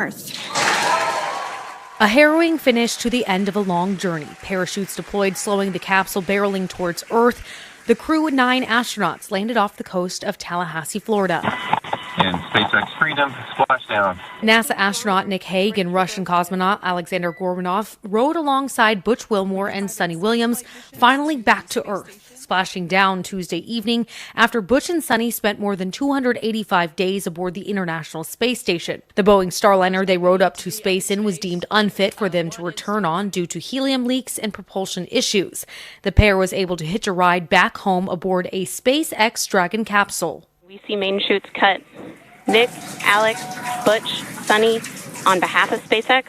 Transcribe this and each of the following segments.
Earth. A harrowing finish to the end of a long journey. Parachutes deployed, slowing the capsule barreling towards Earth. The crew, 9 astronauts, landed off the coast of Tallahassee, Florida. And SpaceX Freedom, splashdown. NASA astronaut Nick Hague and Russian cosmonaut Alexander Gorbanov rode alongside Butch Wilmore and Sunny Williams, finally back to Earth, splashing down Tuesday evening after Butch and Sunny spent more than 285 days aboard the International Space Station. The Boeing Starliner they rode up to space in was deemed unfit for them to return on due to helium leaks and propulsion issues. The pair was able to hitch a ride back home aboard a SpaceX Dragon capsule. We see main chutes cut. Nick, Alex, Butch, Sunny, on behalf of SpaceX,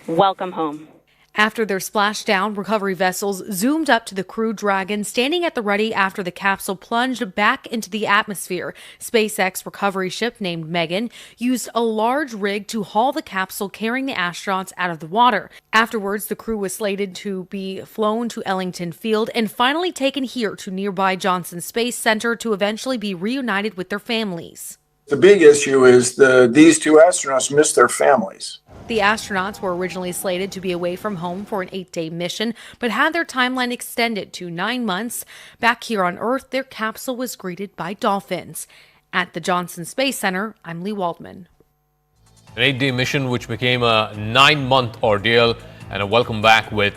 welcome home. After their splashdown, recovery vessels zoomed up to the Crew Dragon, standing at the ready after the capsule plunged back into the atmosphere. SpaceX recovery ship named Megan used a large rig to haul the capsule carrying the astronauts out of the water. Afterwards, the crew was slated to be flown to Ellington Field and finally taken here to nearby Johnson Space Center to eventually be reunited with their families. The big issue is these 2 astronauts missed their families. The astronauts were originally slated to be away from home for an 8-day mission, but had their timeline extended to 9 months. Back here on Earth, their capsule was greeted by dolphins. At the Johnson Space Center, I'm Lee Waldman. An 8-day mission which became a 9-month ordeal, and a welcome back with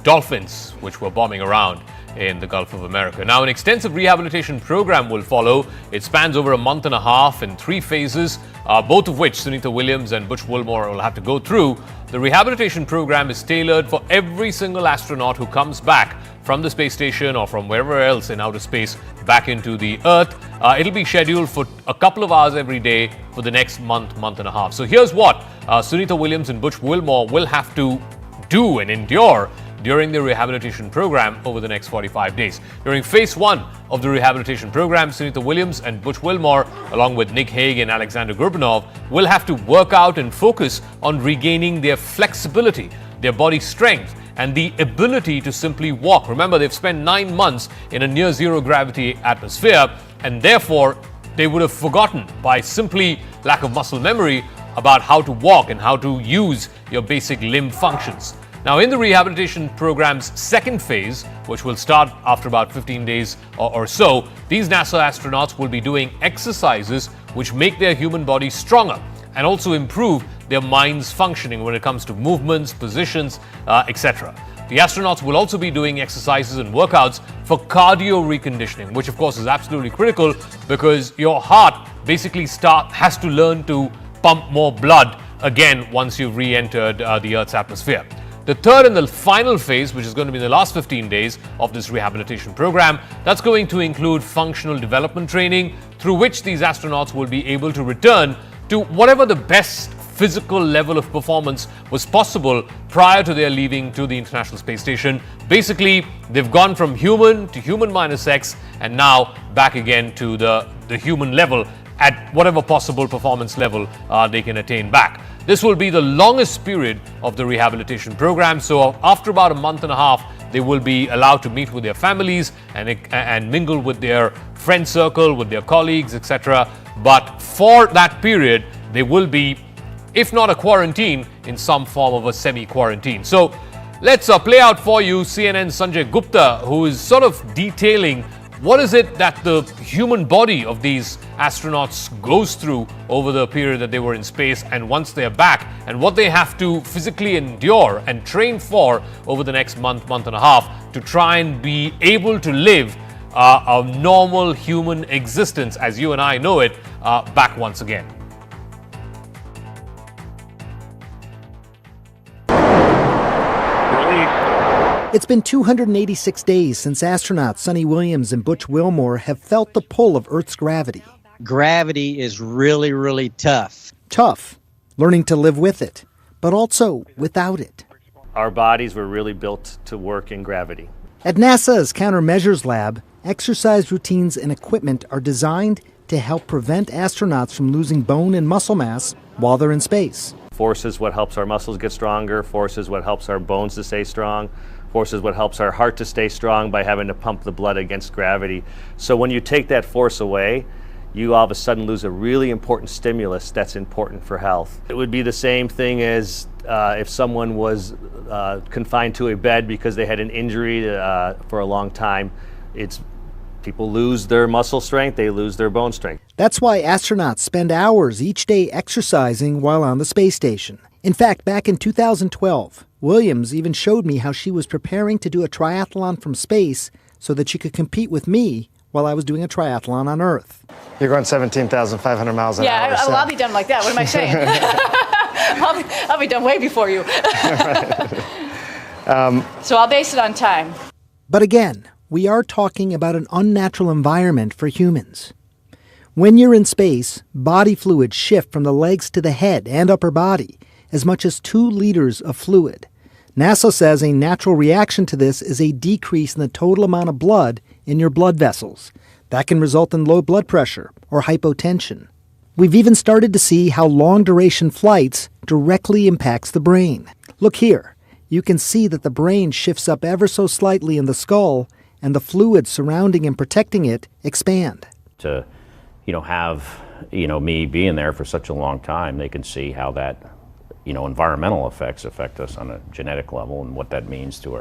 dolphins which were bombing around in the Gulf of America. Now, an extensive rehabilitation program will follow. It spans over a month and a half in 3 phases, both of which Sunita Williams and Butch Wilmore will have to go through. The rehabilitation program is tailored for every single astronaut who comes back from the space station or from wherever else in outer space back into the Earth. It'll be scheduled for a couple of hours every day for the next month and a half. So here's what Sunita Williams and Butch Wilmore will have to do and endure during the rehabilitation program over the next 45 days. During phase 1 of the rehabilitation program, Sunita Williams and Butch Wilmore, along with Nick Hague and Alexander Gorbanov, will have to work out and focus on regaining their flexibility, their body strength, and the ability to simply walk. Remember, they've spent 9 months in a near zero gravity atmosphere, and therefore they would have forgotten by simply lack of muscle memory about how to walk and how to use your basic limb functions. Now, in the rehabilitation program's second phase, which will start after about 15 days or so, these NASA astronauts will be doing exercises which make their human bodies stronger and also improve their minds functioning when it comes to movements, positions, etc. The astronauts will also be doing exercises and workouts for cardio reconditioning, which of course is absolutely critical because your heart basically has to learn to pump more blood again once you've re-entered the Earth's atmosphere. The third and the final phase, which is going to be the last 15 days of this rehabilitation program, that's going to include functional development training through which these astronauts will be able to return to whatever the best physical level of performance was possible prior to their leaving to the International Space Station. Basically, they've gone from human to human minus X and now back again to the human level at whatever possible performance level they can attain back. This will be the longest period of the rehabilitation program, so after about a month and a half, they will be allowed to meet with their families and mingle with their friend circle, with their colleagues, etc. But for that period, they will be, if not a quarantine, in some form of a semi-quarantine. So let's play out for you CNN's Sanjay Gupta, who is sort of detailing what is it that the human body of these astronauts goes through over the period that they were in space and once they're back, and what they have to physically endure and train for over the next month and a half to try and be able to live a normal human existence as you and I know it back once again. It's been 286 days since astronauts Sunny Williams and Butch Wilmore have felt the pull of Earth's gravity. Gravity is really, really tough. Tough, learning to live with it, but also without it. Our bodies were really built to work in gravity. At NASA's Countermeasures Lab, exercise routines and equipment are designed to help prevent astronauts from losing bone and muscle mass while they're in space. Force is what helps our muscles get stronger. Force is what helps our bones to stay strong. Force is what helps our heart to stay strong by having to pump the blood against gravity. So when you take that force away, you all of a sudden lose a really important stimulus that's important for health. It would be the same thing as if someone was confined to a bed because they had an injury for a long time. People lose their muscle strength, they lose their bone strength. That's why astronauts spend hours each day exercising while on the space station. In fact, back in 2012, Williams even showed me how she was preparing to do a triathlon from space so that she could compete with me while I was doing a triathlon on Earth. You're going 17,500 miles an hour. Yeah, I'll be done like that. What am I saying? I'll be done way before you. So I'll base it on time. But again, we are talking about an unnatural environment for humans. When you're in space, body fluids shift from the legs to the head and upper body, as much as 2 liters of fluid. NASA says a natural reaction to this is a decrease in the total amount of blood in your blood vessels. That can result in low blood pressure or hypotension. We've even started to see how long-duration flights directly impacts the brain. Look here. You can see that the brain shifts up ever so slightly in the skull, and the fluids surrounding and protecting it expand. To, have, me being there for such a long time, they can see how that, environmental effects affect us on a genetic level and what that means to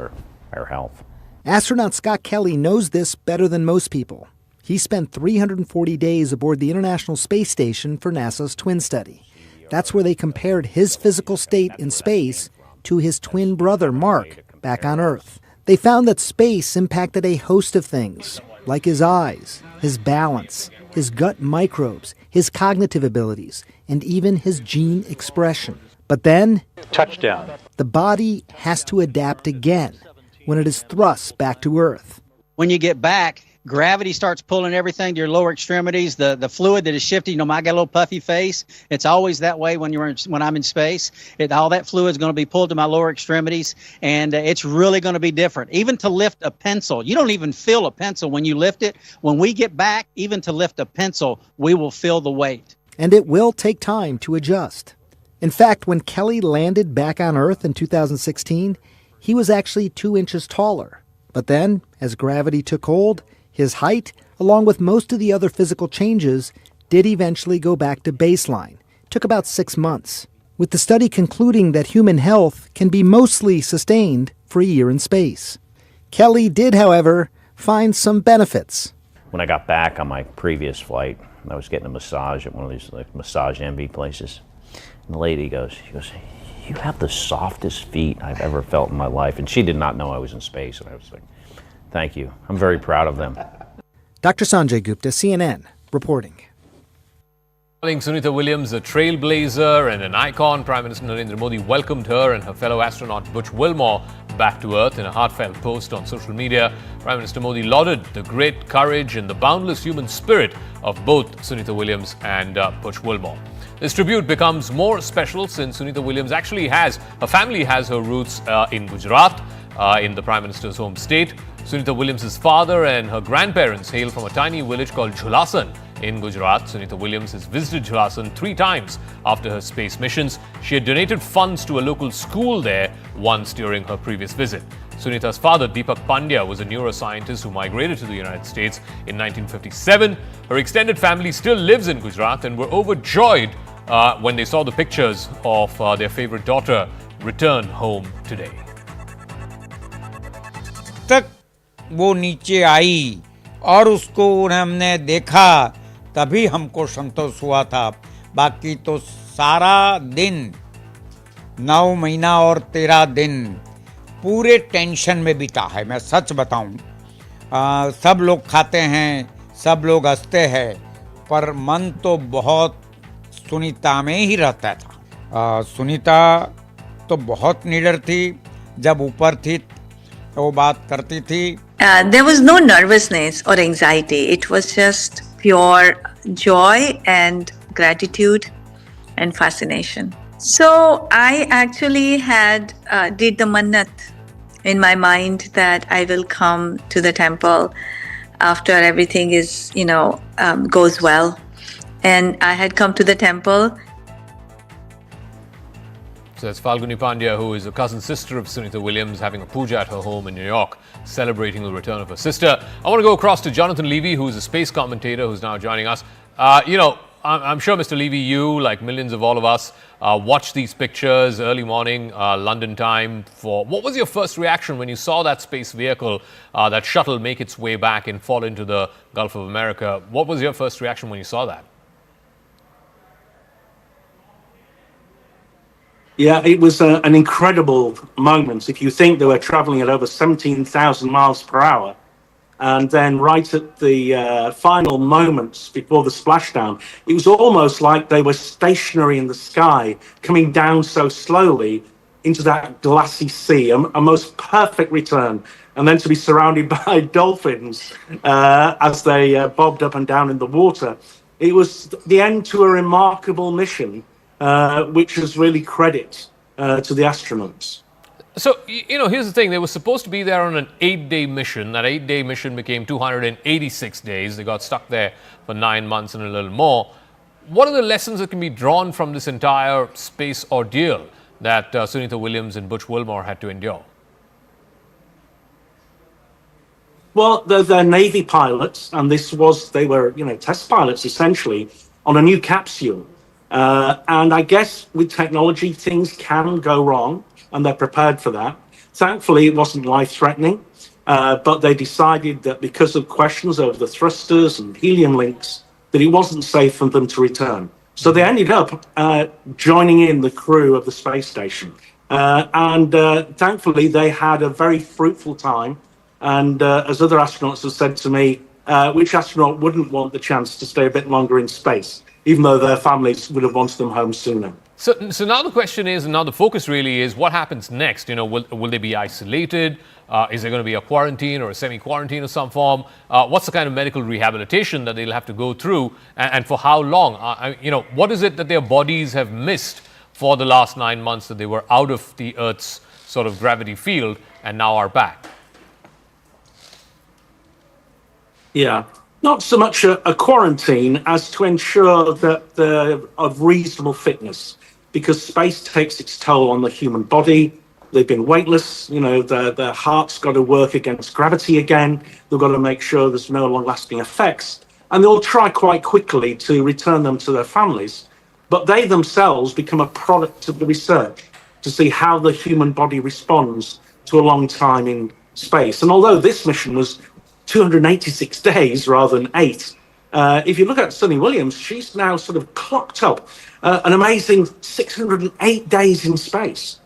our health. Astronaut Scott Kelly knows this better than most people. He spent 340 days aboard the International Space Station for NASA's twin study. That's where they compared his physical state in space to his twin brother, Mark, back on Earth. They found that space impacted a host of things, like his eyes, his balance, his gut microbes, his cognitive abilities, and even his gene expression. But then, Touchdown. the body has to adapt again when it is thrust back to Earth. When you get back, gravity starts pulling everything to your lower extremities. The fluid that is shifting, I got a little puffy face. It's always that way when I'm in space. All that fluid is going to be pulled to my lower extremities, and it's really going to be different. Even to lift a pencil, you don't even feel a pencil when you lift it. When we get back, even to lift a pencil, we will feel the weight. And it will take time to adjust. In fact, when Kelly landed back on Earth in 2016, he was actually 2 inches taller. But then, as gravity took hold, his height, along with most of the other physical changes, did eventually go back to baseline. It took about 6 months, with the study concluding that human health can be mostly sustained for a year in space. Kelly did, however, find some benefits. When I got back on my previous flight, I was getting a massage at one of these massage envy places. And the lady goes, you have the softest feet I've ever felt in my life. And she did not know I was in space. And I was like, thank you. I'm very proud of them. Dr. Sanjay Gupta, CNN, reporting. Calling Sunita Williams a trailblazer and an icon, Prime Minister Narendra Modi welcomed her and her fellow astronaut Butch Wilmore back to Earth in a heartfelt post on social media. Prime Minister Modi lauded the great courage and the boundless human spirit of both Sunita Williams and Butch Wilmore. This tribute becomes more special since Sunita Williams her family has her roots in Gujarat, in the Prime Minister's home state. Sunita Williams' father and her grandparents hail from a tiny village called Jhulasan in Gujarat. Sunita Williams has visited Jhulasan 3 times after her space missions. She had donated funds to a local school there once during her previous visit. Sunita's father, Deepak Pandya, was a neuroscientist who migrated to the United States in 1957. Her extended family still lives in Gujarat and were overjoyed when they saw the pictures of their favorite daughter return home today. तक वो नीचे आई और उसको हमने देखा तभी हमको संतोष हुआ था. बाकी तो सारा दिन 9 महीना और 13 दिन पूरे टेंशन में बीता है. मैं सच बताऊं, सब लोग खाते हैं, सब लोग हंसते हैं, पर मन तो बहुत सुनीता में ही रहता था. सुनीता तो बहुत निडर थी. जब ऊपर थी वो बात करती थी. There was no nervousness or anxiety. It was just pure joy and gratitude and fascination. So I actually did the mannat in my mind that I will come to the temple after everything is, goes well. And I had come to the temple. So that's Falguni Pandya, who is a cousin sister of Sunita Williams, having a puja at her home in New York, celebrating the return of her sister. I want to go across to Jonathan Levy, who is a space commentator who's now joining us. I'm sure, Mr. Levy, you, like millions of all of us, watched these pictures early morning, London time. What was your first reaction when you saw that space vehicle, that shuttle, make its way back and fall into the Gulf of America? What was your first reaction when you saw that? Yeah, it was an incredible moment. If you think they were traveling at over 17,000 miles per hour, and then right at the final moments before the splashdown, it was almost like they were stationary in the sky, coming down so slowly into that glassy sea, a most perfect return. And then to be surrounded by dolphins as they bobbed up and down in the water. It was the end to a remarkable mission, which is really credit to the astronauts. So, here's the thing. They were supposed to be there on an 8-day mission. That 8-day mission became 286 days. They got stuck there for 9 months and a little more. What are the lessons that can be drawn from this entire space ordeal that Sunita Williams and Butch Wilmore had to endure? Well, they're Navy pilots, and they were test pilots essentially on a new capsule. And I guess with technology, things can go wrong, and they're prepared for that. Thankfully, it wasn't life-threatening, but they decided that because of questions over the thrusters and helium links, that it wasn't safe for them to return. So they ended up joining in the crew of the space station. And thankfully, they had a very fruitful time. And as other astronauts have said to me, which astronaut wouldn't want the chance to stay a bit longer in space, even though their families would have wanted them home sooner? So now the question is, and now the focus really is, what happens next? Will they be isolated? Is there going to be a quarantine or a semi-quarantine of some form? What's the kind of medical rehabilitation that they'll have to go through, and for how long? What is it that their bodies have missed for the last 9 months that they were out of the Earth's sort of gravity field and now are back? Yeah, not so much a quarantine as to ensure that they're of reasonable fitness, because space takes its toll on the human body. They've been weightless, their heart's got to work against gravity again. They've got to make sure there's no long-lasting effects. And they'll try quite quickly to return them to their families. But they themselves become a product of the research to see how the human body responds to a long time in space. And although this mission was 286 days rather than 8, if you look at Sunny Williams, she's now sort of clocked up an amazing 608 days in space.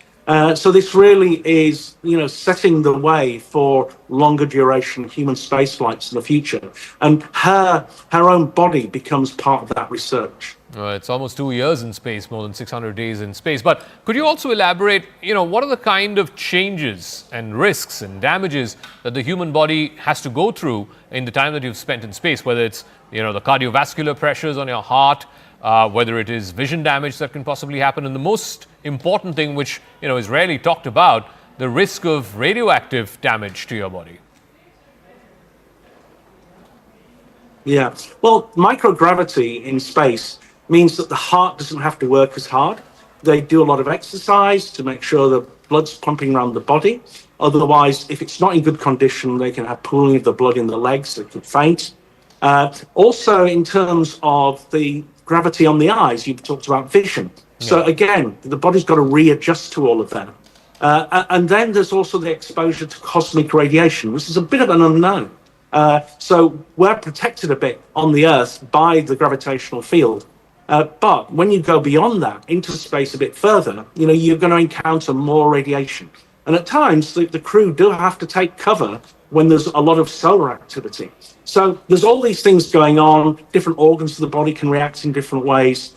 So this really is, setting the way for longer duration human space flights in the future. And her own body becomes part of that research. It's almost 2 years in space, more than 600 days in space. But could you also elaborate, what are the kind of changes and risks and damages that the human body has to go through in the time that you've spent in space, whether it's, the cardiovascular pressures on your heart, whether it is vision damage that can possibly happen, and the most important thing, which, is rarely talked about, the risk of radioactive damage to your body? Yeah, well, microgravity in space means that the heart doesn't have to work as hard. They do a lot of exercise to make sure the blood's pumping around the body. Otherwise, if it's not in good condition, they can have pooling of the blood in the legs, they could faint. Also, in terms of the gravity on the eyes, you've talked about vision. Yeah. So again, the body's got to readjust to all of that. And then there's also the exposure to cosmic radiation, which is a bit of an unknown. So we're protected a bit on the Earth by the gravitational field. But when you go beyond that, into space a bit further, you're going to encounter more radiation. And at times, the crew do have to take cover when there's a lot of solar activity. So there's all these things going on. Different organs of the body can react in different ways.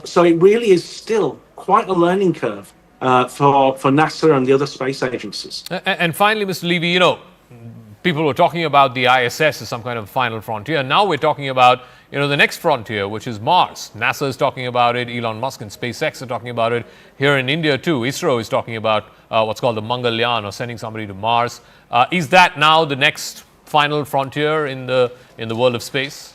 So it really is still quite a learning curve for NASA and the other space agencies. And finally, Mr. Levy, people were talking about the ISS as some kind of final frontier. Now we're talking about, the next frontier, which is Mars. NASA is talking about it. Elon Musk and SpaceX are talking about it. Here in India, too, ISRO is talking about what's called the Mangalyaan, or sending somebody to Mars. Is that now the next final frontier in the world of space?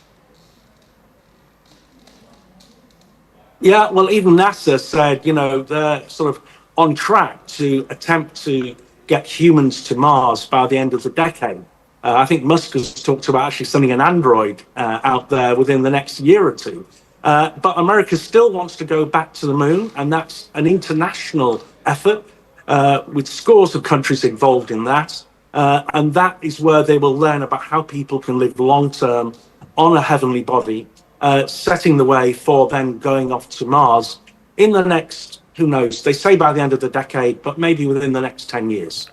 Yeah, well, even NASA said, they're sort of on track to attempt to get humans to Mars by the end of the decade. I think Musk has talked about actually sending an android out there within the next year or two. But America still wants to go back to the moon, and that's an international effort with scores of countries involved in that. And that is where they will learn about how people can live long-term on a heavenly body, setting the way for them going off to Mars in the next, who knows, they say by the end of the decade, but maybe within the next 10 years.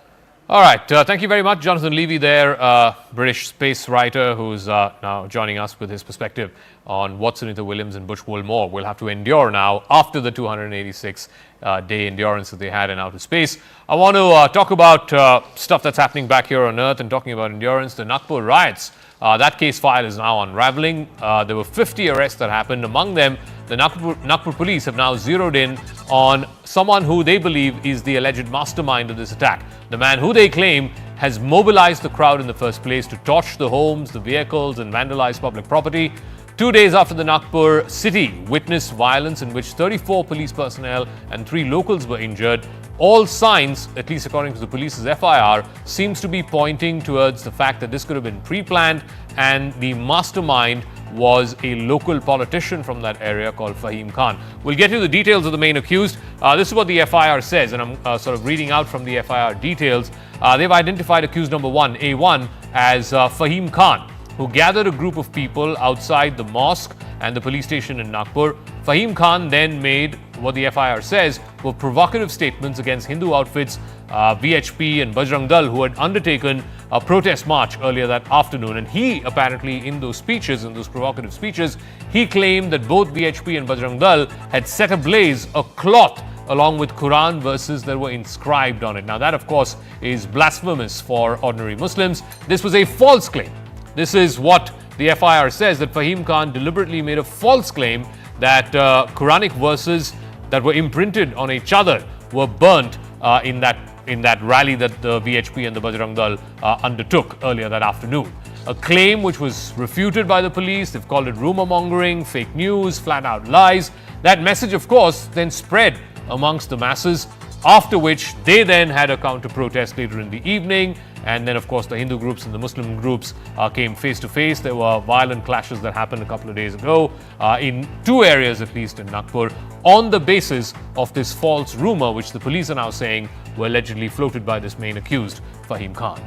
All right. Thank you very much, Jonathan Levy there, British space writer who's now joining us with his perspective on what Sunita Williams and Butch Wilmore will have to endure now after the 286-day endurance that they had in outer space. I want to talk about stuff that's happening back here on Earth, and talking about endurance. The Nagpur riots, that case file is now unraveling. There were 50 arrests that happened. Among them, the Nagpur police have now zeroed in on someone who they believe is the alleged mastermind of this attack. The man who they claim has mobilized the crowd in the first place to torch the homes, the vehicles, and vandalize public property. 2 days after the Nagpur city witnessed violence in which 34 police personnel and 3 locals were injured, all signs, at least according to the police's FIR, seems to be pointing towards the fact that this could have been pre-planned, and the mastermind was a local politician from that area called Fahim Khan. We'll get you the details of the main accused. This is what the FIR says, and I'm sort of reading out from the FIR details. They've identified accused number 1, A1, as Fahim Khan, who gathered a group of people outside the mosque and the police station in Nagpur. Fahim Khan then made what the FIR says were provocative statements against Hindu outfits, VHP and Bajrang Dal, who had undertaken a protest march earlier that afternoon. And he apparently, in those speeches, in those provocative speeches, he claimed that both VHP and Bajrang Dal had set ablaze a cloth along with Quran verses that were inscribed on it. Now that, of course, is blasphemous for ordinary Muslims. This was a false claim. This is what the FIR says, that Fahim Khan deliberately made a false claim that Quranic verses that were imprinted on a chadar were burnt in that rally that the VHP and the Bajrang Dal undertook earlier that afternoon. A claim which was refuted by the police. They've called it rumor mongering, fake news, flat out lies. That message, of course, then spread amongst the masses, after which they then had a counter protest later in the evening. And then, of course, the Hindu groups and the Muslim groups came face to face. There were violent clashes that happened a couple of days ago in 2 areas, at least in Nagpur, on the basis of this false rumor, which the police are now saying were allegedly floated by this main accused, Fahim Khan.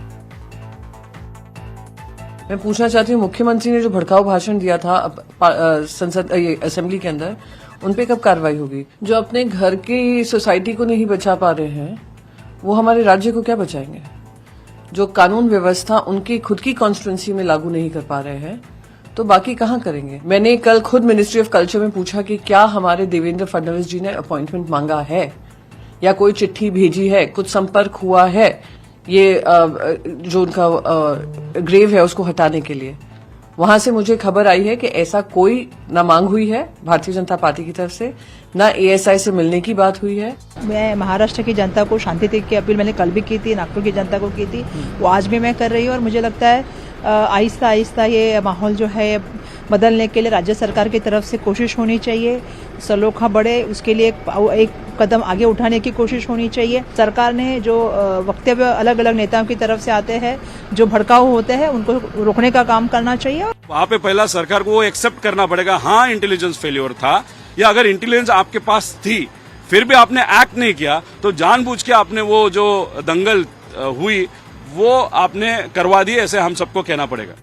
मैं पूछना चाहती हूँ, मुख्यमंत्री ने जो भड़काऊ भाषण दिया था संसद असेंबली के अंदर, उन पे कब कार्रवाई होगी? जो अपने घर की सोसाइटी को नहीं बचा पा रहे हैं, वो हमारे राज्य को क्या बचाएंगे? जो कानून व्यवस्था उनकी खुद की कॉन्स्टिट्यूंसी में लागू नहीं कर पा रहे हैं, तो बाकी कहाँ करेंगे? मैंने कल खुद मिनिस्ट्री ऑफ कल्चर में पूछा कि क्या हमारे देवेंद्र फडणवीस जी ने अपॉइंटमेंट मांगा है या कोई चिट्ठी भेजी है, कुछ संपर्क हुआ है ये जो उनका ग्रेव है उसको हटाने के लिए? वहां से मुझे खबर आई है कि ऐसा कोई ना मांग हुई है भारतीय जनता पार्टी की तरफ से, ना एएसआई से मिलने की बात हुई है। मैं महाराष्ट्र की जनता को शांति की अपील मैंने कल भी की थी, नागपुर की जनता को की थी, वो आज भी मैं कर रही हूँ। और मुझे लगता है आहिस्ता आहिस्ता ये माहौल जो है बदलने के लिए राज्य सरकार की तरफ से कोशिश होनी चाहिए। सलोखा बढ़े उसके लिए एक कदम आगे उठाने की कोशिश होनी चाहिए। सरकार ने जो वक्तव्य अलग अलग नेताओं की तरफ से आते हैं जो भड़काऊ होते हैं उनको रोकने का काम करना चाहिए। वहाँ पे पहला सरकार को वो एक्सेप्ट करना पड़ेगा, हाँ इंटेलिजेंस फेल्योर था, या अगर इंटेलिजेंस आपके पास थी फिर भी आपने एक्ट नहीं किया तो जानबूझ के आपने वो जो दंगल हुई वो आपने करवा दी, ऐसे हम सबको कहना पड़ेगा।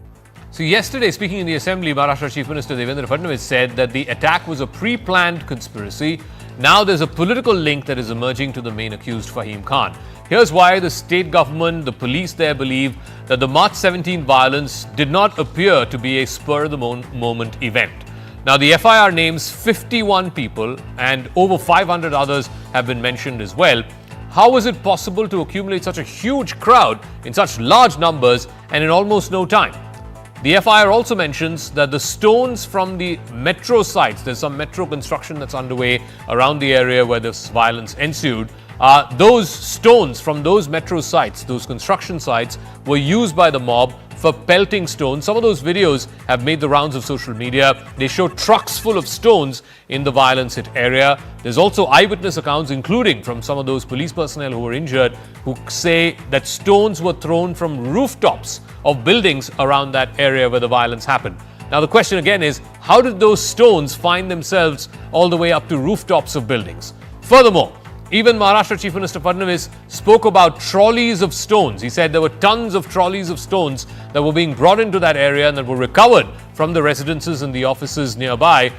So yesterday, speaking in the Assembly, Maharashtra Chief Minister Devendra Fadnavis said that the attack was a pre-planned conspiracy. Now there's a political link that is emerging to the main accused, Fahim Khan. Here's why the state government, the police there believe that the March 17 violence did not appear to be a spur-of-the-moment event. Now the FIR names 51 people and over 500 others have been mentioned as well. How was it possible to accumulate such a huge crowd in such large numbers and in almost no time? The FIR also mentions that the stones from the metro sites, there's some metro construction that's underway around the area where this violence ensued. Those stones from those metro sites, those construction sites, were used by the mob for pelting stones. Some of those videos have made the rounds of social media. They show trucks full of stones in the violence hit area. There's also eyewitness accounts, including from some of those police personnel who were injured, who say that stones were thrown from rooftops of buildings around that area where the violence happened. Now, the question again is, how did those stones find themselves all the way up to rooftops of buildings? Furthermore, even Maharashtra Chief Minister Fadnavis spoke about trolleys of stones. He said there were tons of trolleys of stones that were being brought into that area and that were recovered from the residences and the offices nearby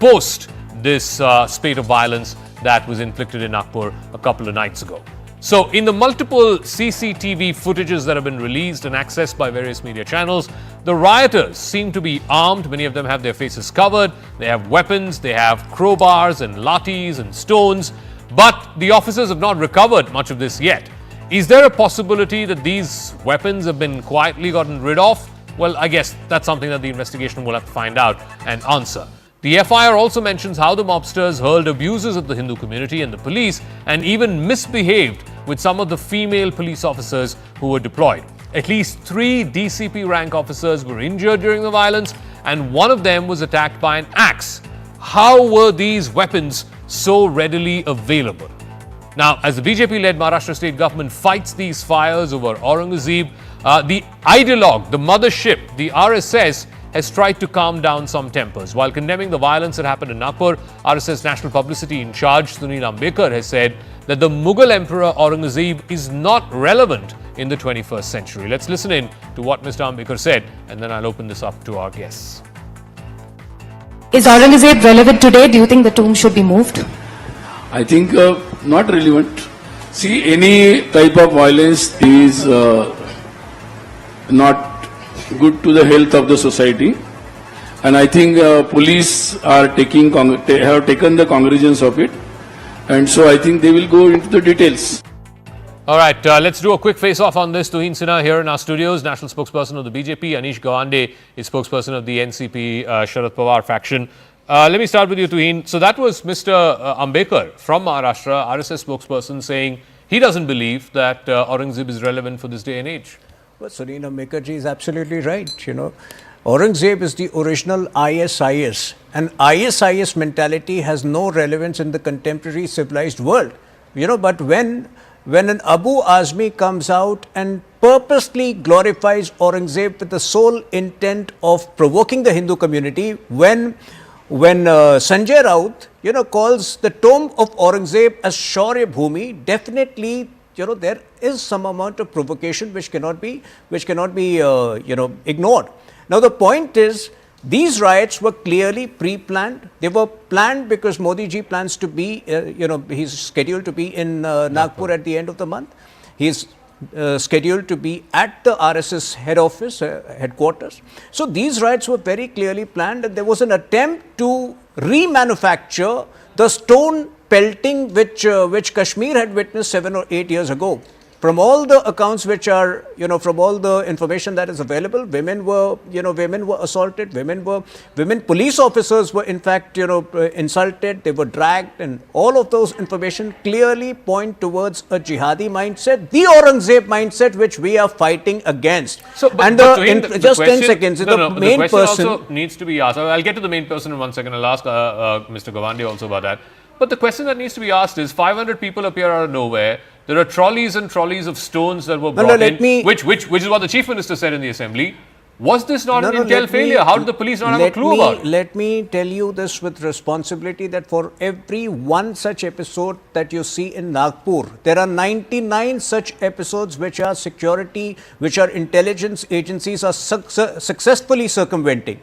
post this spate of violence that was inflicted in Nagpur a couple of nights ago. So, in the multiple CCTV footages that have been released and accessed by various media channels, the rioters seem to be armed. Many of them have their faces covered. They have weapons. They have crowbars and lathis and stones. But the officers have not recovered much of this yet. Is there a possibility that these weapons have been quietly gotten rid of? Well, I guess that's something that the investigation will have to find out and answer. The FIR also mentions how the mobsters hurled abuses at the Hindu community and the police, and even misbehaved with some of the female police officers who were deployed. At least 3 DCP rank officers were injured during the violence, and one of them was attacked by an axe. How were these weapons so readily available? Now, as the BJP-led Maharashtra state government fights these fires over Aurangzeb, the ideologue, the mothership, the RSS, has tried to calm down some tempers. While condemning the violence that happened in Nagpur, RSS National Publicity in charge, Sunita, has said that the Mughal Emperor Aurangzeb is not relevant in the 21st century. Let's listen in to what Mr. Ambekar said, and then I'll open this up to our guests. Is Aurangzeb relevant today? Do you think the tomb should be moved? I think not relevant. See, any type of violence is not good to the health of the society, and I think police are have taken the cognizance of it, and so I think they will go into the details. All right, let's do a quick face-off on this. Tuhin Sinha here in our studios, national spokesperson of the BJP. Anish Gawande is spokesperson of the NCP Sharad Pawar faction. Let me start with you, Tuhin. So that was Mr. Ambekar from Maharashtra, RSS spokesperson, saying he doesn't believe that Aurangzeb is relevant for this day and age. Well, Sunita Mekherjee is absolutely right. Aurangzeb is the original ISIS, and ISIS mentality has no relevance in the contemporary civilized world. But when an Abu Azmi comes out and purposely glorifies Aurangzeb with the sole intent of provoking the Hindu community, when Sanjay Raut, calls the tomb of Aurangzeb as Shaurya Bhumi, definitely there is some amount of provocation which cannot be ignored. Now, the point is, these riots were clearly pre-planned. They were planned because Modi ji plans to be, he's scheduled to be in Nagpur at the end of the month. He's scheduled to be at the RSS head office, headquarters. So these riots were very clearly planned, and there was an attempt to remanufacture the stone pelting which Kashmir had witnessed 7 or 8 years ago. From all the accounts which are, from all the information that is available, women were assaulted, women police officers were in fact, insulted, they were dragged, and all of those information clearly point towards a jihadi mindset, the Aurangzeb mindset, which we are fighting against. So, just 10 seconds, the main question person also needs to be asked. I'll get to the main person in 1 second. I'll ask Mr. Gawande also about that. But the question that needs to be asked is, 500 people appear out of nowhere. There are trolleys and trolleys of stones that were brought in, which is what the Chief Minister said in the Assembly. Was this not an intel failure? How did the police not have a clue about it? Let me tell you this with responsibility, that for every one such episode that you see in Nagpur, there are 99 such episodes which are intelligence agencies are successfully circumventing.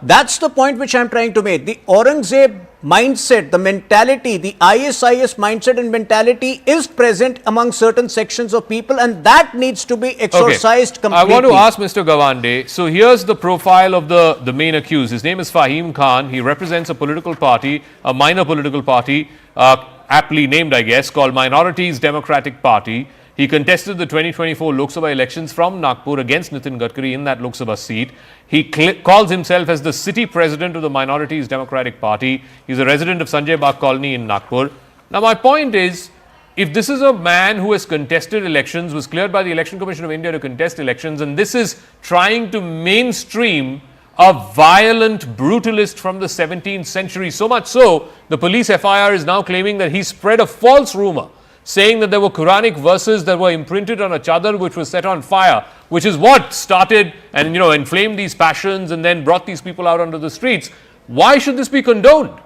That's the point which I'm trying to make. The Aurangzeb mindset, the mentality, the ISIS mindset and mentality is present among certain sections of people, and that needs to be exorcised completely. I want to ask Mr. Gawande, so here's the profile of the main accused. His name is Fahim Khan. He represents a political party, a minor political party, aptly named, I guess, called Minorities Democratic Party. He contested the 2024 Lok Sabha elections from Nagpur against Nitin Gadkari in that Lok Sabha seat. He calls himself as the city president of the Minorities Democratic Party. He's a resident of Sanjay Bagh Colony in Nagpur. Now, my point is, if this is a man who has contested elections, was cleared by the Election Commission of India to contest elections, and this is trying to mainstream a violent brutalist from the 17th century, so much so, the police FIR is now claiming that he spread a false rumor, saying that there were Quranic verses that were imprinted on a chadar which was set on fire, which is what started and, inflamed these passions and then brought these people out onto the streets. Why should this be condoned?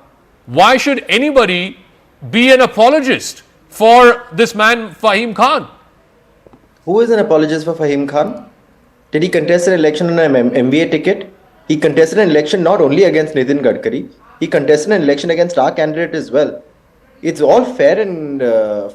Why should anybody be an apologist for this man, Fahim Khan? Who is an apologist for Fahim Khan? Did he contest an election on an MBA ticket? He contested an election not only against Nitin Gadkari, he contested an election against our candidate as well. It's all fair and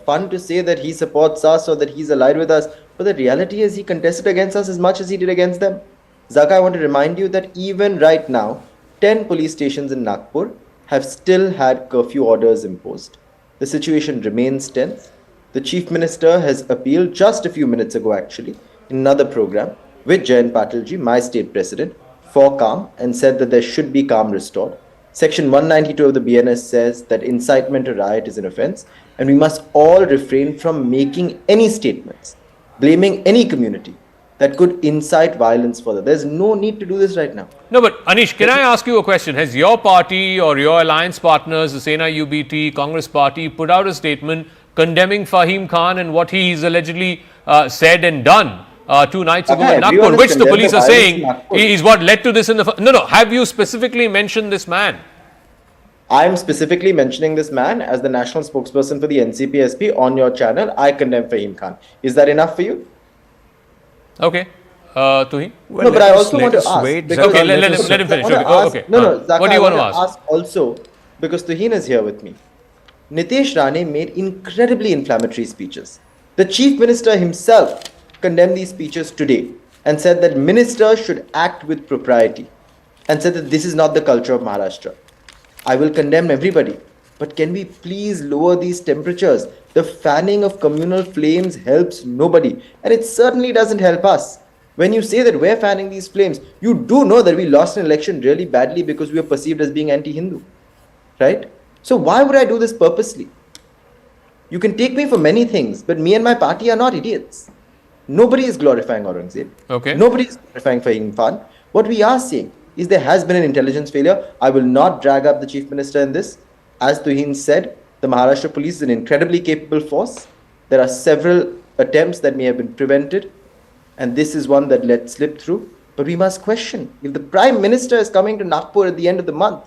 fun to say that he supports us or that he's allied with us, but the reality is he contested against us as much as he did against them. Zaka, I want to remind you that even right now, 10 police stations in Nagpur have still had curfew orders imposed. The situation remains tense. The Chief Minister has appealed just a few minutes ago actually in another program with Jayant Patilji, my state president, for calm, and said that there should be calm restored. Section 192 of the BNS says that incitement to riot is an offence, and we must all refrain from making any statements, blaming any community that could incite violence further. There's no need to do this right now. No, but Anish, can I ask you a question? Has your party or your alliance partners, the Sena UBT, Congress Party, put out a statement condemning Fahim Khan and what he's allegedly said and done 2 nights ago in Nagpur, which the police are saying is what led to this in the... No, have you specifically mentioned this man? I'm specifically mentioning this man as the national spokesperson for the NCP-SP on your channel. I condemn Fahim Khan. Is that enough for you? Okay. Tuhin? Well, no, but I also want to ask. Okay, let him finish. Okay. Zaka, what do you want to ask? Also, because Tuhin is here with me. Nitesh Rane made incredibly inflammatory speeches. The Chief Minister himself condemned these speeches today and said that ministers should act with propriety and said that this is not the culture of Maharashtra. I will condemn everybody, but can we please lower these temperatures? The fanning of communal flames helps nobody, and it certainly doesn't help us. When you say that we're fanning these flames, you do know that we lost an election really badly because we were perceived as being anti-Hindu, right? So why would I do this purposely? You can take me for many things, but me and my party are not idiots. Nobody is glorifying Aurangzeb. Okay. Nobody is glorifying Fahim Khan. What we are saying is there has been an intelligence failure. I will not drag up the Chief Minister in this. As Tuhin said, the Maharashtra police is an incredibly capable force. There are several attempts that may have been prevented, and this is one that let slip through. But we must question, if the Prime Minister is coming to Nagpur at the end of the month,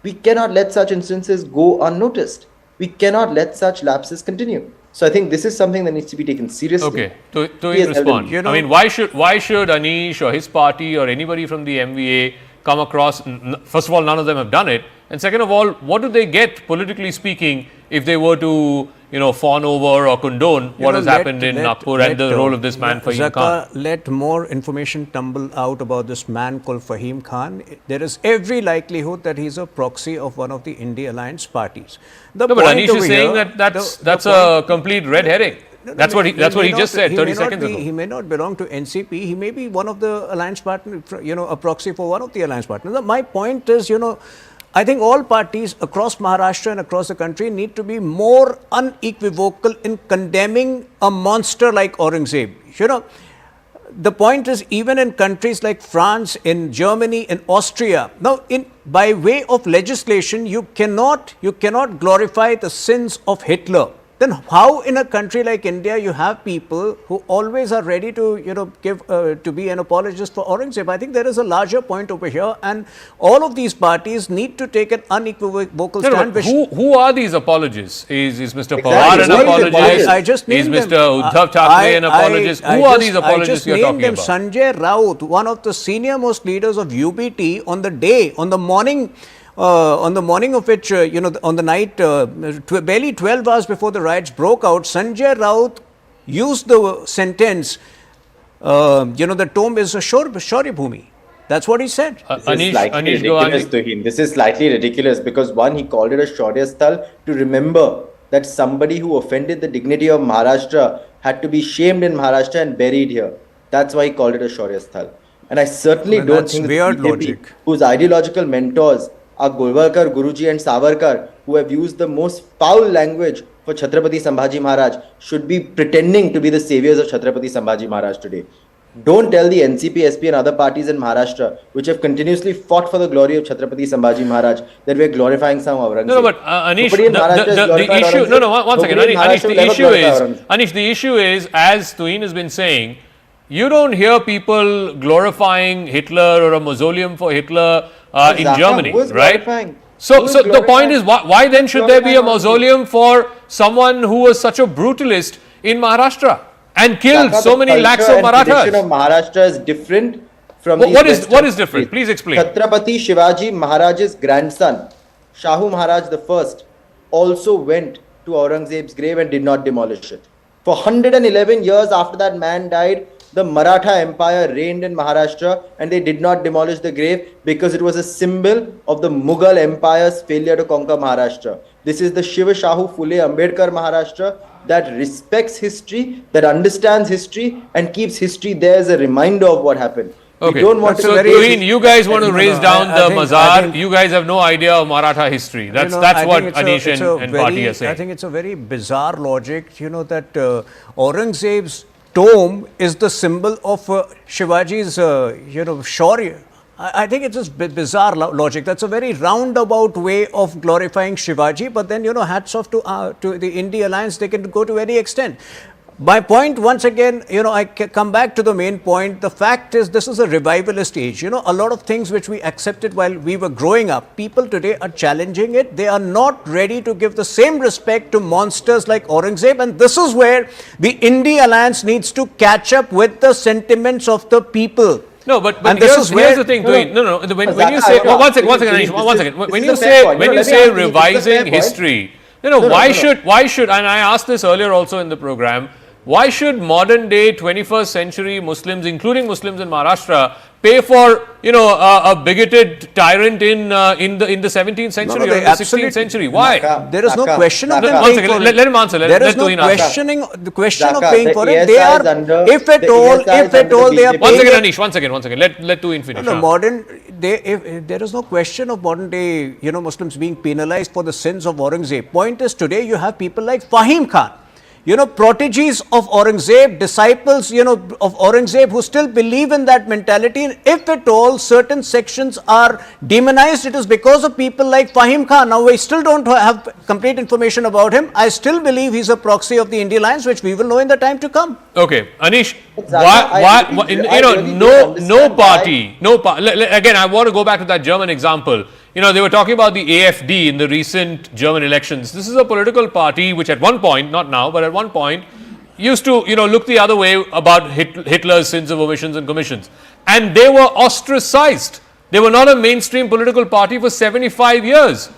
we cannot let such instances go unnoticed. We cannot let such lapses continue. So I think this is something that needs to be taken seriously. Okay, to respond. I mean, why should Anish or his party or anybody from the MVA come across? First of all, none of them have done it, and second of all, what do they get politically speaking if they were to fawn over or condone what has happened in Nagpur and the role of this man, Fahim Khan? Let more information tumble out about this man called Fahim Khan. There is every likelihood that he's a proxy of one of the India Alliance parties. But Anish is saying that that's a complete red herring. That's what he just said 30 seconds ago. He may not belong to NCP. He may be one of the alliance partners, a proxy for one of the alliance partners. My point is, I think all parties across Maharashtra and across the country need to be more unequivocal in condemning a monster like Aurangzeb. The point is, even in countries like France, in Germany, in Austria, now by way of legislation, you cannot glorify the sins of Hitler. Then how in a country like India you have people who always are ready to to be an apologist for Aurangzeb? I think there is a larger point over here, and all of these parties need to take an unequivocal stand. Who are these apologists? Is Mr. Pawar an apologist? I just named Is Mr. Uddhav Thackeray an apologist? Who are these apologists you're talking about? Sanjay Raut, one of the senior most leaders of UBT, on the morning of which, on the night, barely 12 hours before the riots broke out, Sanjay Raut used the sentence, the tomb is a Shaurya Bhumi. That's what he said. This is slightly ridiculous because one, he called it a Shaurya Sthal to remember that somebody who offended the dignity of Maharashtra had to be shamed in Maharashtra and buried here. That's why he called it a Shaurya Sthal. And I certainly don't think weird logic. Whose ideological mentors are Golwalkar, Guruji and Savarkar, who have used the most foul language for Chhatrapati Sambhaji Maharaj should be pretending to be the saviors of Chhatrapati Sambhaji Maharaj today. Don't tell the NCP, SP and other parties in Maharashtra, which have continuously fought for the glory of Chhatrapati Sambhaji Maharaj, that we are glorifying some Aurangzeb. No, but Anish, the issue, one second, Anish, the issue is, as Tuin has been saying, you don't hear people glorifying Hitler or a mausoleum for Hitler in Germany, right? So the point is, why then should there be a mausoleum for someone who was such a brutalist in Maharashtra and killed so many lakhs of Marathas? The of Maharashtra is different from what is different? Please explain. Chhatrapati Shivaji Maharaj's grandson, Shahu Maharaj I, also went to Aurangzeb's grave and did not demolish it. For 111 years after that man died, the Maratha Empire reigned in Maharashtra and they did not demolish the grave because it was a symbol of the Mughal Empire's failure to conquer Maharashtra. This is the Shiva Shahu Phule Ambedkar Maharashtra that respects history, that understands history and keeps history there as a reminder of what happened. Okay, so Tuin, you guys want to raise down the Mazar. You guys have no idea of Maratha history. That's what Anish and Party are saying. I think it's a very bizarre logic, that Aurangzeb's tomb is the symbol of Shivaji's, Shaurya. I think it's just bizarre logic. That's a very roundabout way of glorifying Shivaji. But then, hats off to the India Alliance. They can go to any extent. My point, once again, I come back to the main point. The fact is, this is a revivalist age. A lot of things which we accepted while we were growing up, people today are challenging it. They are not ready to give the same respect to monsters like Aurangzeb. And this is where the India Alliance needs to catch up with the sentiments of the people. No, but here's the thing, Tuin. No. When you say, one second, Anish. When you say revising history, why should, and I asked this earlier also in the program, why should modern day 21st century Muslims, including Muslims in Maharashtra, pay for a bigoted tyrant in the 17th century or the 16th century? Why? There is no question of them paying for it. Let him answer. There is no the question of paying for it. They are, if at all, they are. One second, Anish. One second. Let Tuin finish. There is no question of modern day, Muslims being penalized for the sins of Aurangzeb. Point is, today you have people like Fahim Khan, proteges of Aurangzeb, disciples, of Aurangzeb who still believe in that mentality. And if at all certain sections are demonized, it is because of people like Fahim Khan. Now, we still don't have complete information about him. I still believe he's a proxy of the India Alliance, which we will know in the time to come. Okay, Anish, no party. Again, I want to go back to that German example. They were talking about the AfD in the recent German elections. This is a political party which at one point, not now, but at one point, used to, look the other way about Hitler's sins of omissions and commissions. And they were ostracized. They were not a mainstream political party for 75 years.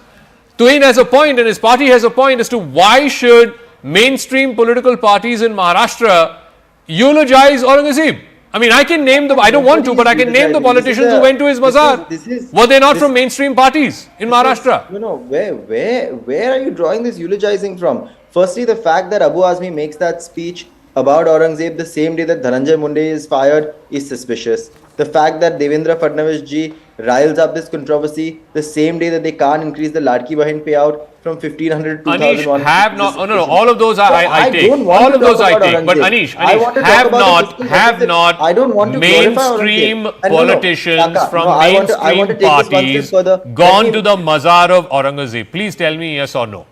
Tuin has a point and his party has a point as to why should mainstream political parties in Maharashtra eulogize Aurangzeb. I mean, I can name I don't want to, but I can name the politicians who went to his bazaar. Were they not from mainstream parties in Maharashtra? Where are you drawing this eulogizing from? Firstly, the fact that Abu Azmi makes that speech about Aurangzeb the same day that Dhananjay Munde is fired is suspicious. The fact that Devendra Fadnavis ji riles up this controversy the same day that they can't increase the Ladki Bahin payout from 1500 to 2001. Anish, all of those I take. All of those I take. But Anish, have not mainstream politicians from mainstream parties gone to the Mazar of Aurangzeb? Please tell me yes or no.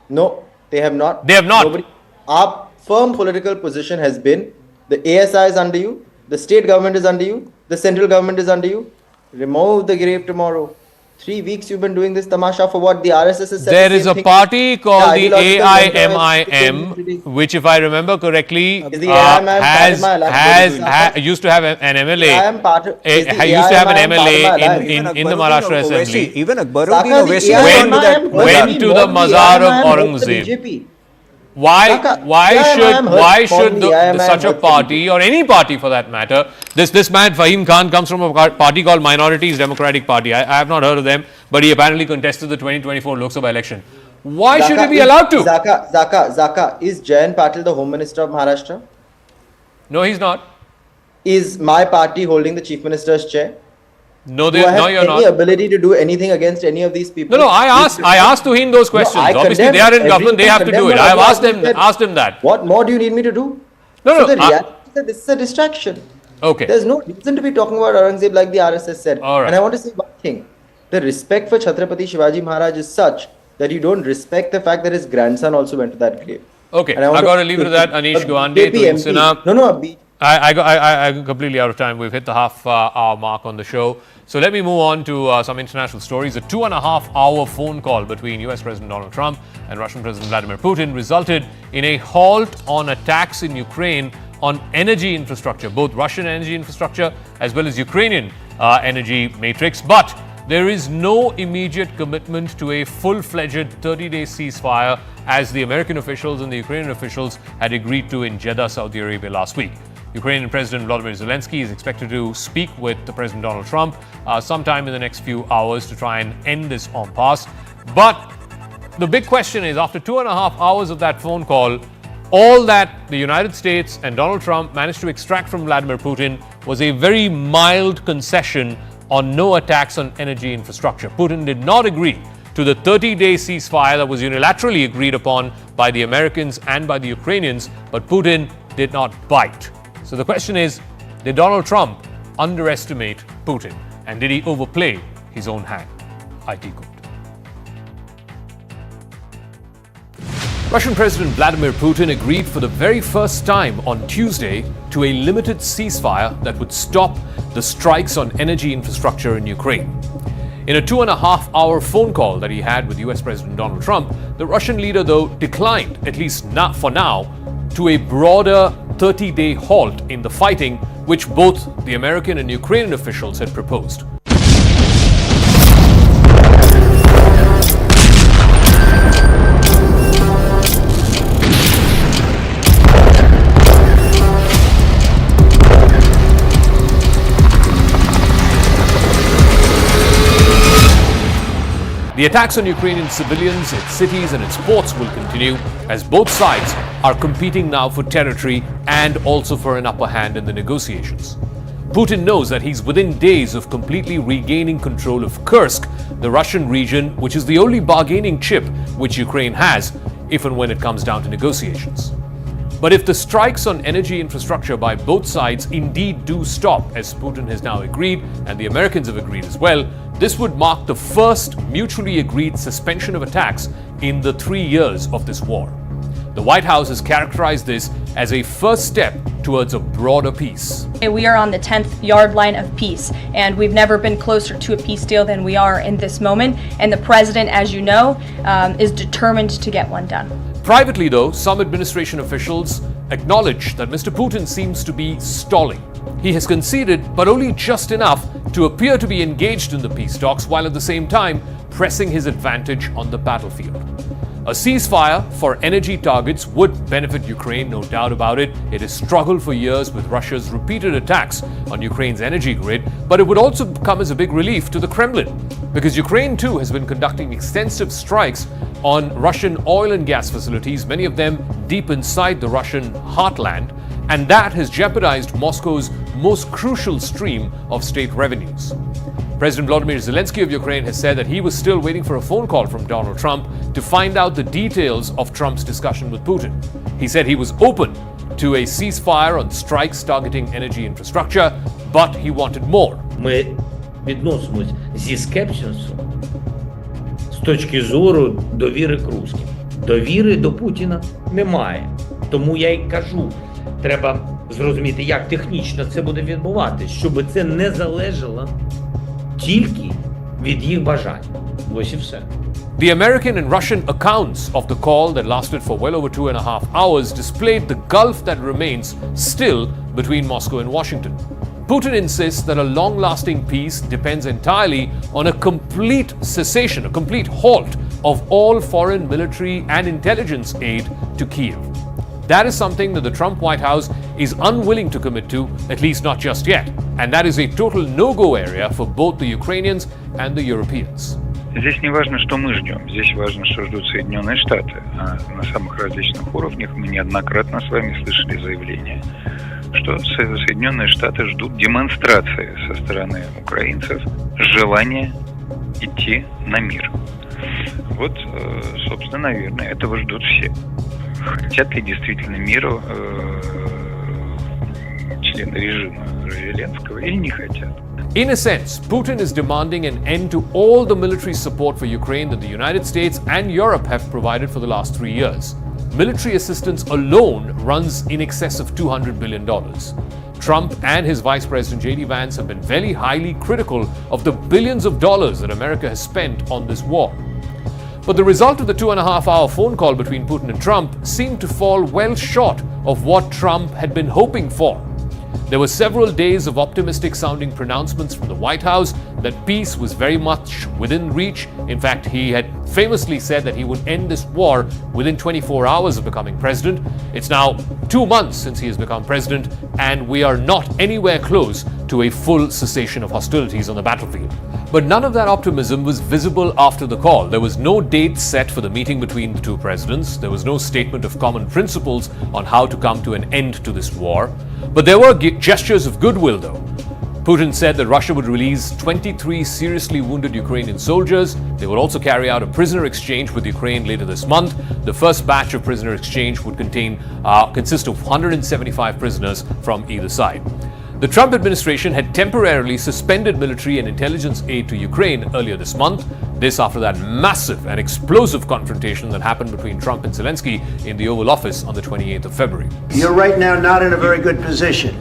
No, they have not. They have not. Our firm political position has been the ASI is under you, the state government is under you, the central government is under you. Remove the grave tomorrow. 3 weeks you've been doing this tamasha for what? The RSS has said. There is a party called the AIMIM, which, if I remember correctly, used to have an MLA. Used to have an MLA in the Maharashtra Assembly. Even Akbaruddin Owaisi went to the Mazar of Aurangzeb. Why should such a party, or any party for that matter, this man Fahim Khan comes from a party called Minorities Democratic Party. I have not heard of them, but he apparently contested the 2024 Lok Sabha election. Why should he be allowed to? Zaka, is Jayant Patil the Home Minister of Maharashtra? No, he's not. Is my party holding the Chief Minister's chair? No, do I have you're any not. ability to do anything against any of these people? No, I asked Tuhin those questions. Obviously, they are in government, they have to do it. I have asked him that. What more do you need me to do? No. The reality is that this is a distraction. Okay. There's no reason to be talking about Aurangzeb like the RSS said. All right. And I want to say one thing. The respect for Chhatrapati Shivaji Maharaj is such that you don't respect the fact that his grandson also went to that grave. Okay, I got to leave it at that. Anish Gawande, Tuhin Sinha. No, I'm completely out of time. We've hit the half-hour mark on the show. So let me move on to some international stories. A 2.5-hour phone call between US President Donald Trump and Russian President Vladimir Putin resulted in a halt on attacks in Ukraine on energy infrastructure, both Russian energy infrastructure as well as Ukrainian energy matrix. But there is no immediate commitment to a full-fledged 30-day ceasefire as the American officials and the Ukrainian officials had agreed to in Jeddah, Saudi Arabia last week. Ukrainian President Volodymyr Zelensky is expected to speak with the President Donald Trump sometime in the next few hours to try and end this impasse. But the big question is, after 2.5 hours of that phone call, all that the United States and Donald Trump managed to extract from Vladimir Putin was a very mild concession on no attacks on energy infrastructure. Putin did not agree to the 30-day ceasefire that was unilaterally agreed upon by the Americans and by the Ukrainians, but Putin did not bite. So the question is, did Donald Trump underestimate Putin? And did he overplay his own hand? IT Code. Russian President Vladimir Putin agreed for the very first time on Tuesday to a limited ceasefire that would stop the strikes on energy infrastructure in Ukraine. In a 2.5-hour phone call that he had with US President Donald Trump, the Russian leader, though, declined, at least not for now, to a broader 30-day halt in the fighting, which both the American and Ukrainian officials had proposed. The attacks on Ukrainian civilians, its cities and its ports will continue as both sides are competing now for territory and also for an upper hand in the negotiations. Putin knows that he's within days of completely regaining control of Kursk, the Russian region, which is the only bargaining chip which Ukraine has, if and when it comes down to negotiations. But if the strikes on energy infrastructure by both sides indeed do stop, as Putin has now agreed and the Americans have agreed as well, this would mark the first mutually agreed suspension of attacks in the 3 years of this war. The White House has characterized this as a first step towards a broader peace. We are on the 10th yard line of peace, and we've never been closer to a peace deal than we are in this moment. And the president, as you know, is determined to get one done. Privately, though, some administration officials acknowledge that Mr. Putin seems to be stalling. He has conceded, but only just enough to appear to be engaged in the peace talks, while at the same time pressing his advantage on the battlefield. A ceasefire for energy targets would benefit Ukraine, no doubt about it. It has struggled for years with Russia's repeated attacks on Ukraine's energy grid, but it would also come as a big relief to the Kremlin, because Ukraine too has been conducting extensive strikes on Russian oil and gas facilities, many of them deep inside the Russian heartland, and that has jeopardized Moscow's most crucial stream of state revenues. President Volodymyr Zelensky of Ukraine has said that he was still waiting for a phone call from Donald Trump to find out the details of Trump's discussion with Putin. He said he was open to a ceasefire on strikes targeting energy infrastructure, but he wanted more. Ми відносимось зі скепсисом з точки зору довіри к русским. Довіри до Путіна немає. Тому я й кажу, треба зрозуміти, як технічно це буде відбуватись, щоб це не залежало тільки від їх бажань. Ось і все. The American and Russian accounts of the call that lasted for well over 2.5 hours displayed the gulf that remains still between Moscow and Washington. Putin insists that a long-lasting peace depends entirely on a complete cessation, a complete halt of all foreign military and intelligence aid to Kyiv. That is something that the Trump White House is unwilling to commit to, at least not just yet. And that is a total no-go area for both the Ukrainians and the Europeans. Здесь не важно, что мы ждем. Здесь важно, что ждут Соединенные Штаты. А на самых различных уровнях мы неоднократно с вами слышали заявления, что Соединенные Штаты ждут демонстрации со стороны украинцев желания идти на мир. Вот, собственно, наверное, этого ждут все. Хотят ли действительно миру члены режима Зеленского или не хотят? In a sense, Putin is demanding an end to all the military support for Ukraine that the United States and Europe have provided for the last 3 years. Military assistance alone runs in excess of $200 billion. Trump and his Vice President J.D. Vance have been very highly critical of the billions of dollars that America has spent on this war. But the result of the 2.5-hour phone call between Putin and Trump seemed to fall well short of what Trump had been hoping for. There were several days of optimistic-sounding pronouncements from the White House that peace was very much within reach. In fact, he had famously said that he would end this war within 24 hours of becoming president. It's now 2 months since he has become president, and we are not anywhere close to a full cessation of hostilities on the battlefield. But none of that optimism was visible after the call. There was no date set for the meeting between the two presidents. There was no statement of common principles on how to come to an end to this war. But there were gestures of goodwill, though. Putin said that Russia would release 23 seriously wounded Ukrainian soldiers. They would also carry out a prisoner exchange with Ukraine later this month. The first batch of prisoner exchange would consist of 175 prisoners from either side. The Trump administration had temporarily suspended military and intelligence aid to Ukraine earlier this month. This after that massive and explosive confrontation that happened between Trump and Zelensky in the Oval Office on the 28th of February. You're right now not in a very good position.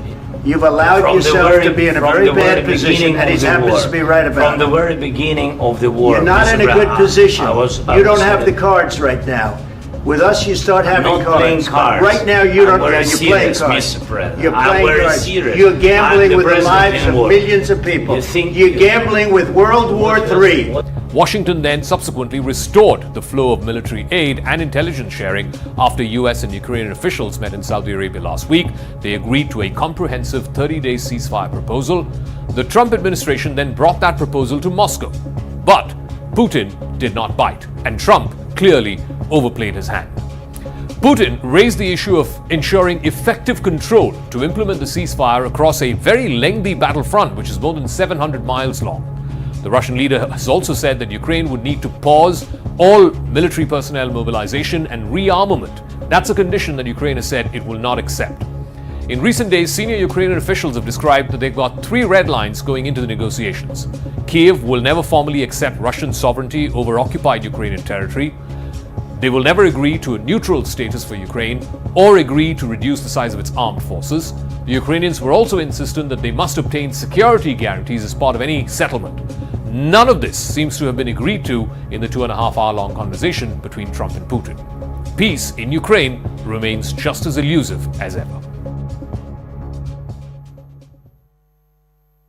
You've allowed yourself to be in a very bad position, and he happens to be right about it. From the very beginning of the war. You're not in a good position. You don't have the cards right now. With us, you start having cards. Right now, you don't. You're playing cards. You're playing cards. You're gambling with the lives of millions of people. You're gambling with World War III. Washington then subsequently restored the flow of military aid and intelligence sharing after US and Ukrainian officials met in Saudi Arabia last week. They agreed to a comprehensive 30-day ceasefire proposal. The Trump administration then brought that proposal to Moscow. But Putin did not bite, and Trump clearly overplayed his hand. Putin raised the issue of ensuring effective control to implement the ceasefire across a very lengthy battlefront, which is more than 700 miles long. The Russian leader has also said that Ukraine would need to pause all military personnel mobilization and rearmament. That's a condition that Ukraine has said it will not accept. In recent days, senior Ukrainian officials have described that they've got 3 red lines going into the negotiations. Kiev will never formally accept Russian sovereignty over occupied Ukrainian territory. They will never agree to a neutral status for Ukraine or agree to reduce the size of its armed forces. The Ukrainians were also insistent that they must obtain security guarantees as part of any settlement. None of this seems to have been agreed to in the 2.5-hour-long conversation between Trump and Putin. Peace in Ukraine remains just as elusive as ever.